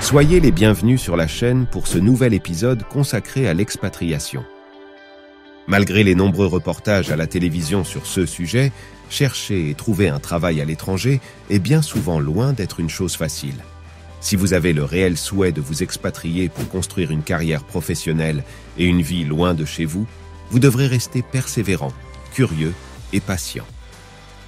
Soyez les bienvenus sur la chaîne pour ce nouvel épisode consacré à l'expatriation. Malgré les nombreux reportages à la télévision sur ce sujet, chercher et trouver un travail à l'étranger est bien souvent loin d'être une chose facile. Si vous avez le réel souhait de vous expatrier pour construire une carrière professionnelle et une vie loin de chez vous, vous devrez rester persévérant, curieux et patient.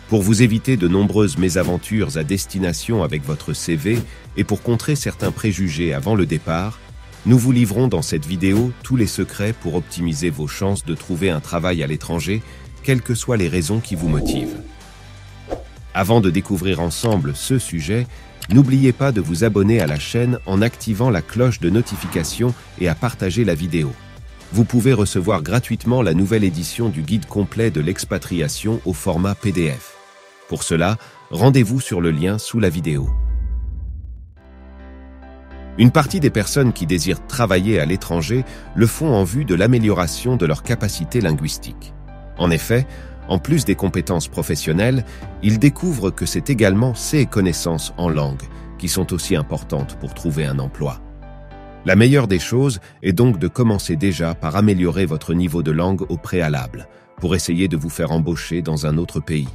Pour vous éviter de nombreuses mésaventures à destination avec votre CV et pour contrer certains préjugés avant le départ, nous vous livrons dans cette vidéo tous les secrets pour optimiser vos chances de trouver un travail à l'étranger, quelles que soient les raisons qui vous motivent. Avant de découvrir ensemble ce sujet, n'oubliez pas de vous abonner à la chaîne en activant la cloche de notification et à partager la vidéo. Vous pouvez recevoir gratuitement la nouvelle édition du guide complet de l'expatriation au format PDF. Pour cela, rendez-vous sur le lien sous la vidéo. Une partie des personnes qui désirent travailler à l'étranger le font en vue de l'amélioration de leurs capacités linguistiques. En effet, en plus des compétences professionnelles, ils découvrent que c'est également ces connaissances en langue qui sont aussi importantes pour trouver un emploi. La meilleure des choses est donc de commencer déjà par améliorer votre niveau de langue au préalable, pour essayer de vous faire embaucher dans un autre pays.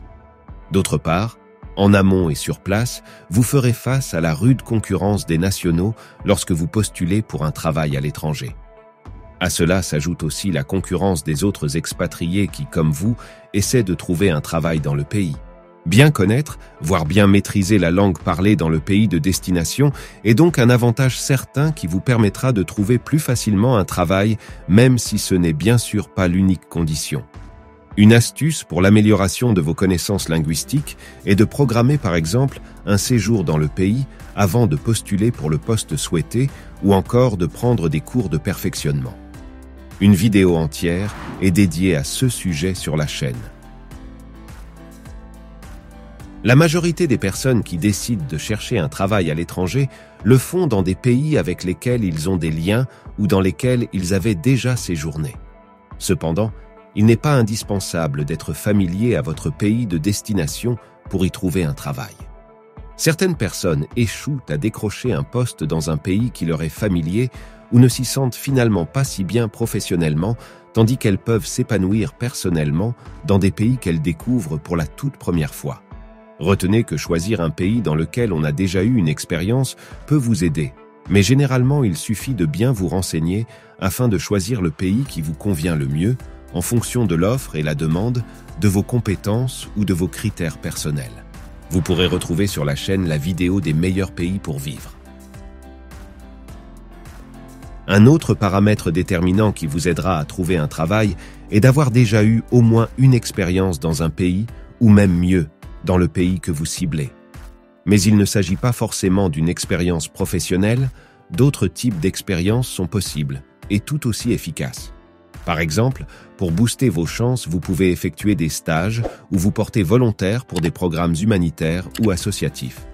D'autre part, en amont et sur place, vous ferez face à la rude concurrence des nationaux lorsque vous postulez pour un travail à l'étranger. À cela s'ajoute aussi la concurrence des autres expatriés qui, comme vous, essaient de trouver un travail dans le pays. Bien connaître, voire bien maîtriser la langue parlée dans le pays de destination est donc un avantage certain qui vous permettra de trouver plus facilement un travail, même si ce n'est bien sûr pas l'unique condition. Une astuce pour l'amélioration de vos connaissances linguistiques est de programmer par exemple un séjour dans le pays avant de postuler pour le poste souhaité ou encore de prendre des cours de perfectionnement. Une vidéo entière est dédiée à ce sujet sur la chaîne. La majorité des personnes qui décident de chercher un travail à l'étranger le font dans des pays avec lesquels ils ont des liens ou dans lesquels ils avaient déjà séjourné. Cependant, il n'est pas indispensable d'être familier à votre pays de destination pour y trouver un travail. Certaines personnes échouent à décrocher un poste dans un pays qui leur est familier ou ne s'y sentent finalement pas si bien professionnellement, tandis qu'elles peuvent s'épanouir personnellement dans des pays qu'elles découvrent pour la toute première fois. Retenez que choisir un pays dans lequel on a déjà eu une expérience peut vous aider, mais généralement il suffit de bien vous renseigner afin de choisir le pays qui vous convient le mieux, en fonction de l'offre et la demande, de vos compétences ou de vos critères personnels. Vous pourrez retrouver sur la chaîne la vidéo des meilleurs pays pour vivre. Un autre paramètre déterminant qui vous aidera à trouver un travail est d'avoir déjà eu au moins une expérience dans un pays, ou même mieux, dans le pays que vous ciblez. Mais il ne s'agit pas forcément d'une expérience professionnelle, d'autres types d'expériences sont possibles et tout aussi efficaces. Par exemple, pour booster vos chances, vous pouvez effectuer des stages ou vous porter volontaire pour des programmes humanitaires ou associatifs.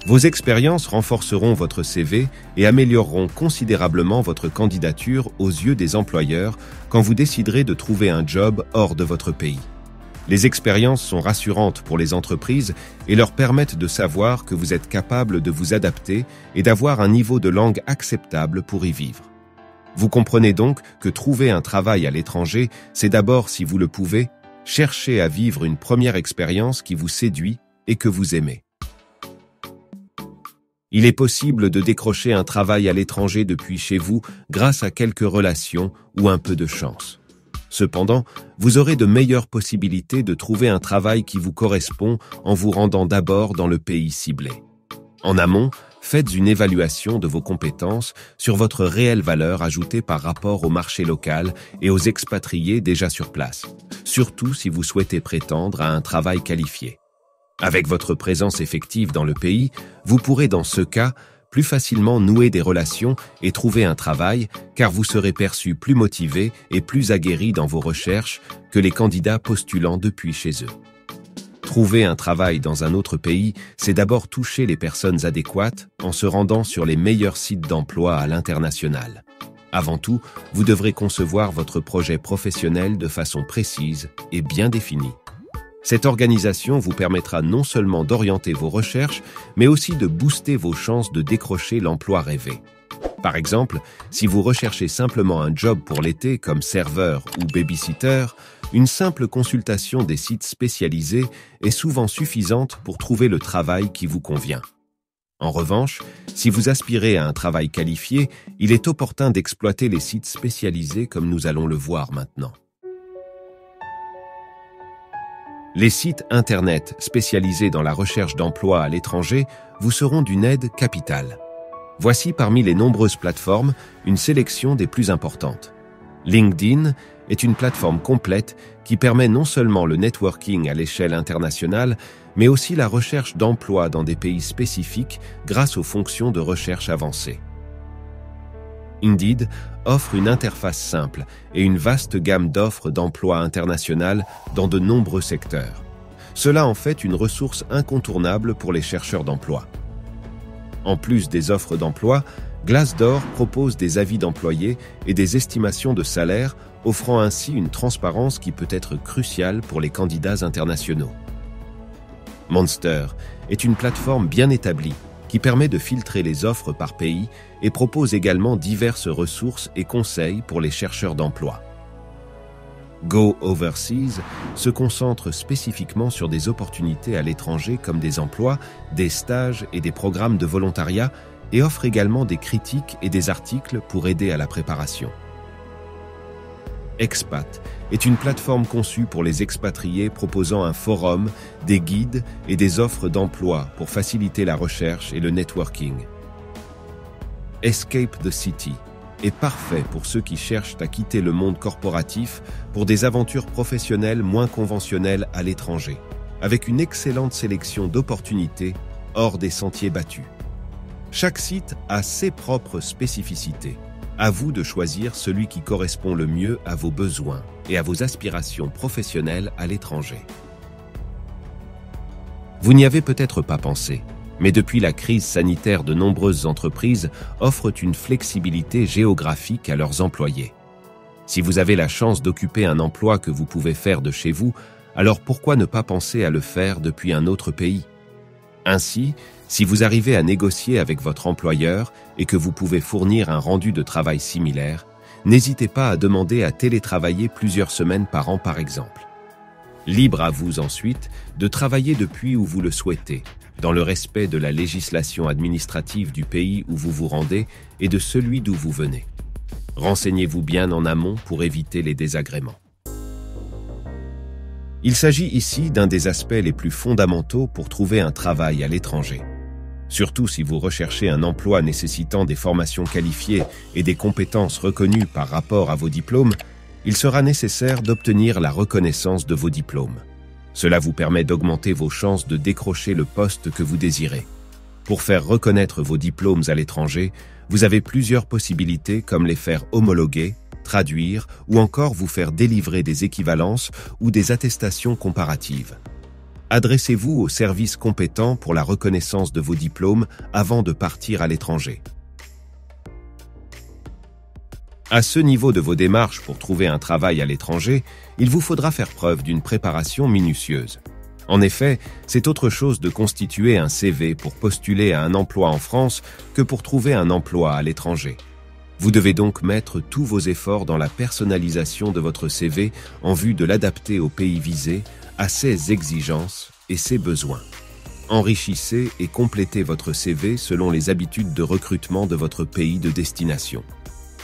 Vos expériences renforceront votre CV et amélioreront considérablement votre candidature aux yeux des employeurs quand vous déciderez de trouver un job hors de votre pays. Les expériences sont rassurantes pour les entreprises et leur permettent de savoir que vous êtes capable de vous adapter et d'avoir un niveau de langue acceptable pour y vivre. Vous comprenez donc que trouver un travail à l'étranger, c'est d'abord, si vous le pouvez, chercher à vivre une première expérience qui vous séduit et que vous aimez. Il est possible de décrocher un travail à l'étranger depuis chez vous grâce à quelques relations ou un peu de chance. Cependant, vous aurez de meilleures possibilités de trouver un travail qui vous correspond en vous rendant d'abord dans le pays ciblé. En amont, faites une évaluation de vos compétences sur votre réelle valeur ajoutée par rapport au marché local et aux expatriés déjà sur place, surtout si vous souhaitez prétendre à un travail qualifié. Avec votre présence effective dans le pays, vous pourrez dans ce cas plus facilement nouer des relations et trouver un travail car vous serez perçu plus motivé et plus aguerri dans vos recherches que les candidats postulant depuis chez eux. Trouver un travail dans un autre pays, c'est d'abord toucher les personnes adéquates en se rendant sur les meilleurs sites d'emploi à l'international. Avant tout, vous devrez concevoir votre projet professionnel de façon précise et bien définie. Cette organisation vous permettra non seulement d'orienter vos recherches, mais aussi de booster vos chances de décrocher l'emploi rêvé. Par exemple, si vous recherchez simplement un job pour l'été comme serveur ou babysitter, une simple consultation des sites spécialisés est souvent suffisante pour trouver le travail qui vous convient. En revanche, si vous aspirez à un travail qualifié, il est opportun d'exploiter les sites spécialisés comme nous allons le voir maintenant. Les sites Internet spécialisés dans la recherche d'emploi à l'étranger vous seront d'une aide capitale. Voici parmi les nombreuses plateformes une sélection des plus importantes. LinkedIn est une plateforme complète qui permet non seulement le networking à l'échelle internationale, mais aussi la recherche d'emploi dans des pays spécifiques grâce aux fonctions de recherche avancées. Indeed offre une interface simple et une vaste gamme d'offres d'emploi internationales dans de nombreux secteurs. Cela en fait une ressource incontournable pour les chercheurs d'emploi. En plus des offres d'emploi, Glassdoor propose des avis d'employés et des estimations de salaire, offrant ainsi une transparence qui peut être cruciale pour les candidats internationaux. Monster est une plateforme bien établie qui permet de filtrer les offres par pays et propose également diverses ressources et conseils pour les chercheurs d'emploi. Go Overseas se concentre spécifiquement sur des opportunités à l'étranger comme des emplois, des stages et des programmes de volontariat et offre également des critiques et des articles pour aider à la préparation. Expat est une plateforme conçue pour les expatriés proposant un forum, des guides et des offres d'emploi pour faciliter la recherche et le networking. Escape the City est parfait pour ceux qui cherchent à quitter le monde corporatif pour des aventures professionnelles moins conventionnelles à l'étranger, avec une excellente sélection d'opportunités hors des sentiers battus. Chaque site a ses propres spécificités. À vous de choisir celui qui correspond le mieux à vos besoins et à vos aspirations professionnelles à l'étranger. Vous n'y avez peut-être pas pensé, mais depuis la crise sanitaire, de nombreuses entreprises offrent une flexibilité géographique à leurs employés. Si vous avez la chance d'occuper un emploi que vous pouvez faire de chez vous, alors pourquoi ne pas penser à le faire depuis un autre pays ? Ainsi, si vous arrivez à négocier avec votre employeur et que vous pouvez fournir un rendu de travail similaire, n'hésitez pas à demander à télétravailler plusieurs semaines par an par exemple. Libre à vous ensuite de travailler depuis où vous le souhaitez, dans le respect de la législation administrative du pays où vous vous rendez et de celui d'où vous venez. Renseignez-vous bien en amont pour éviter les désagréments. Il s'agit ici d'un des aspects les plus fondamentaux pour trouver un travail à l'étranger. Surtout si vous recherchez un emploi nécessitant des formations qualifiées et des compétences reconnues par rapport à vos diplômes, il sera nécessaire d'obtenir la reconnaissance de vos diplômes. Cela vous permet d'augmenter vos chances de décrocher le poste que vous désirez. Pour faire reconnaître vos diplômes à l'étranger, vous avez plusieurs possibilités comme les faire homologuer, traduire ou encore vous faire délivrer des équivalences ou des attestations comparatives. Adressez-vous aux services compétents pour la reconnaissance de vos diplômes avant de partir à l'étranger. À ce niveau de vos démarches pour trouver un travail à l'étranger, il vous faudra faire preuve d'une préparation minutieuse. En effet, c'est autre chose de constituer un CV pour postuler à un emploi en France que pour trouver un emploi à l'étranger. Vous devez donc mettre tous vos efforts dans la personnalisation de votre CV en vue de l'adapter au pays visé, à ses exigences et ses besoins. Enrichissez et complétez votre CV selon les habitudes de recrutement de votre pays de destination.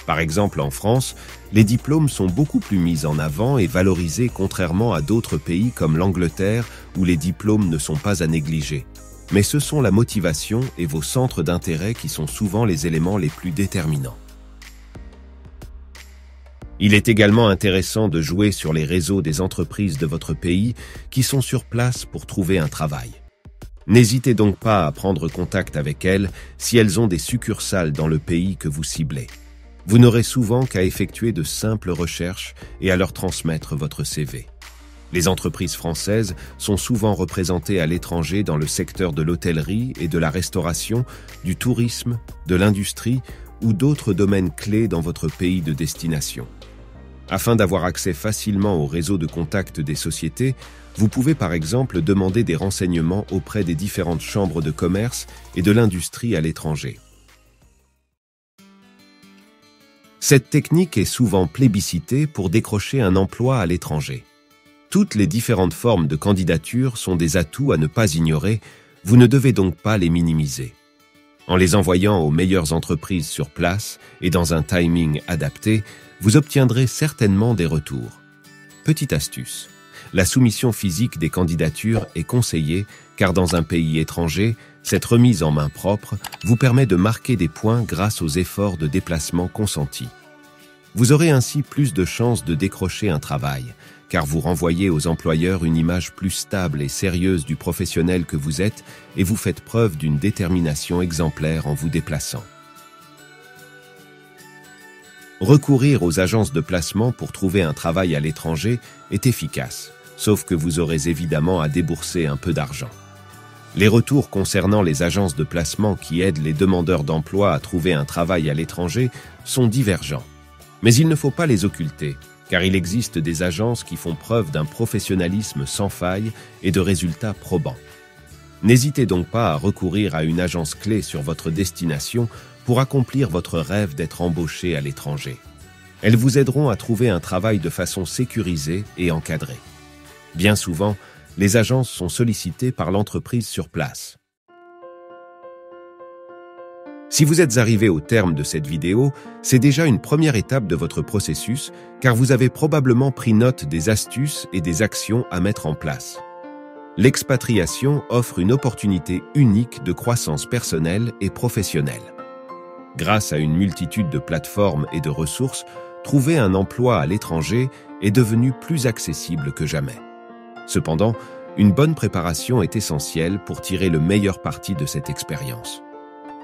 Par exemple, en France, les diplômes sont beaucoup plus mis en avant et valorisés contrairement à d'autres pays comme l'Angleterre où les diplômes ne sont pas à négliger. Mais ce sont la motivation et vos centres d'intérêt qui sont souvent les éléments les plus déterminants. Il est également intéressant de jouer sur les réseaux des entreprises de votre pays qui sont sur place pour trouver un travail. N'hésitez donc pas à prendre contact avec elles si elles ont des succursales dans le pays que vous ciblez. Vous n'aurez souvent qu'à effectuer de simples recherches et à leur transmettre votre CV. Les entreprises françaises sont souvent représentées à l'étranger dans le secteur de l'hôtellerie et de la restauration, du tourisme, de l'industrie ou d'autres domaines clés dans votre pays de destination. Afin d'avoir accès facilement au réseau de contact des sociétés, vous pouvez par exemple demander des renseignements auprès des différentes chambres de commerce et de l'industrie à l'étranger. Cette technique est souvent plébiscitée pour décrocher un emploi à l'étranger. Toutes les différentes formes de candidature sont des atouts à ne pas ignorer, vous ne devez donc pas les minimiser. En les envoyant aux meilleures entreprises sur place et dans un timing adapté, vous obtiendrez certainement des retours. Petite astuce, la soumission physique des candidatures est conseillée car dans un pays étranger, cette remise en main propre vous permet de marquer des points grâce aux efforts de déplacement consentis. Vous aurez ainsi plus de chances de décrocher un travail, car vous renvoyez aux employeurs une image plus stable et sérieuse du professionnel que vous êtes et vous faites preuve d'une détermination exemplaire en vous déplaçant. Recourir aux agences de placement pour trouver un travail à l'étranger est efficace, sauf que vous aurez évidemment à débourser un peu d'argent. Les retours concernant les agences de placement qui aident les demandeurs d'emploi à trouver un travail à l'étranger sont divergents. Mais il ne faut pas les occulter, car il existe des agences qui font preuve d'un professionnalisme sans faille et de résultats probants. N'hésitez donc pas à recourir à une agence clé sur votre destination pour accomplir votre rêve d'être embauché à l'étranger. Elles vous aideront à trouver un travail de façon sécurisée et encadrée. Bien souvent, les agences sont sollicitées par l'entreprise sur place. Si vous êtes arrivé au terme de cette vidéo, c'est déjà une première étape de votre processus, car vous avez probablement pris note des astuces et des actions à mettre en place. L'expatriation offre une opportunité unique de croissance personnelle et professionnelle. Grâce à une multitude de plateformes et de ressources, trouver un emploi à l'étranger est devenu plus accessible que jamais. Cependant, une bonne préparation est essentielle pour tirer le meilleur parti de cette expérience.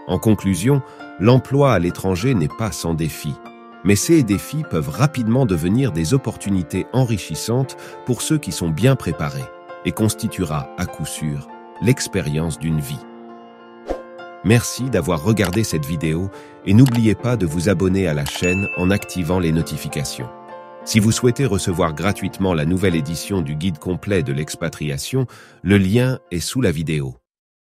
En conclusion, l'emploi à l'étranger n'est pas sans défis, mais ces défis peuvent rapidement devenir des opportunités enrichissantes pour ceux qui sont bien préparés et constituera à coup sûr l'expérience d'une vie. Merci d'avoir regardé cette vidéo et n'oubliez pas de vous abonner à la chaîne en activant les notifications. Si vous souhaitez recevoir gratuitement la nouvelle édition du guide complet de l'expatriation, le lien est sous la vidéo.